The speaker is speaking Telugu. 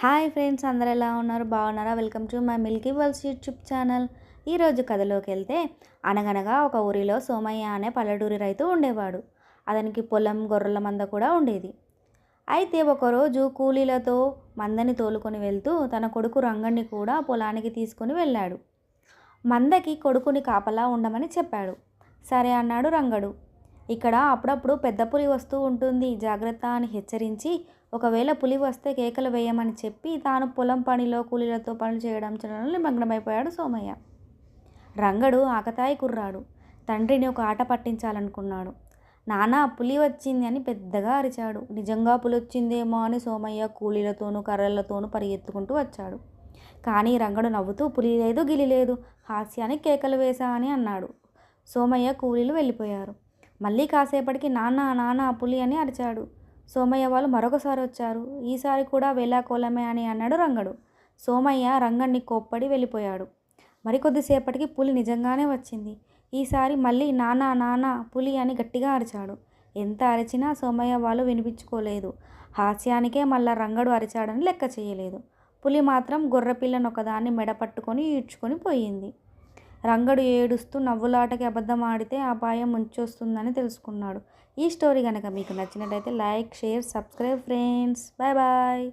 హాయ్ ఫ్రెండ్స్, అందరూ ఎలా ఉన్నారు? బాగున్నారా? Welcome to my Milky world YouTube channel. ఈరోజు కథలోకి వెళ్తే, అనగనగా ఒక ఊరిలో సోమయ్య అనే పల్లెటూరి రైతు ఉండేవాడు. అతనికి పొలం, గొర్రెల మంద కూడా ఉండేది. అయితే ఒకరోజు కూలీలతో మందని తోలుకొని వెళ్తూ తన కొడుకు రంగణ్ణి కూడా పొలానికి తీసుకొని వెళ్ళాడు. మందకి కొడుకుని కాపలా ఉండమని చెప్పాడు. సరే అన్నాడు రంగడు. ఇక్కడ అప్పుడప్పుడు పెద్ద పులి వస్తూ ఉంటుంది, జాగ్రత్త అని హెచ్చరించి, ఒకవేళ పులి వస్తే కేకలు వేయమని చెప్పి తాను పొలం పనిలో కూలీలతో పనులు చేయడంలో నిమగ్నమైపోయాడు సోమయ్య. రంగడు ఆకతాయి కుర్రాడు. తండ్రిని ఒక ఆట పట్టించాలనుకున్నాడు. నానా పులి వచ్చింది అని పెద్దగా అరిచాడు. నిజంగా పులి వచ్చిందేమో అని సోమయ్య కూలీలతోనూ కర్రలతోనూ పరిగెత్తుకుంటూ వచ్చాడు. కానీ రంగడు నవ్వుతూ, పులి లేదు, గిలి లేదు, హాస్యానికి కేకలు వేశా అని అన్నాడు. సోమయ్య కూలీలు వెళ్ళిపోయారు. మళ్ళీ కాసేపటికి నానా నానా పులి అని అరిచాడు. సోమయ్య వాళ్ళు మరొకసారి వచ్చారు. ఈసారి కూడా వేళాకోళమే అని అన్నాడు రంగడు. సోమయ్య రంగణ్ణి కోప్పడి వెళ్ళిపోయాడు. మరికొద్దిసేపటికి పులి నిజంగానే వచ్చింది. ఈసారి మళ్ళీ నానా నానా పులి అని గట్టిగా అరిచాడు. ఎంత అరిచినా సోమయ్య వాళ్ళు వినిపించుకోలేదు. హాస్యానికే మళ్ళా రంగడు అరిచాడని లెక్క చేయలేదు. పులి మాత్రం గొర్రెపిల్లను ఒకదాన్ని మెడ పట్టుకొని ఈడ్చుకొని పోయింది. రంగడు ఏడుస్తూ నవ్వులాటకి అబద్ధం ఆడితే అపాయం ముంచొస్తుందని తెలుసుకున్నాడు. ఈ స్టోరీ కనుక మీకు నచ్చినట్టయితే like, share, subscribe friends. Bye bye.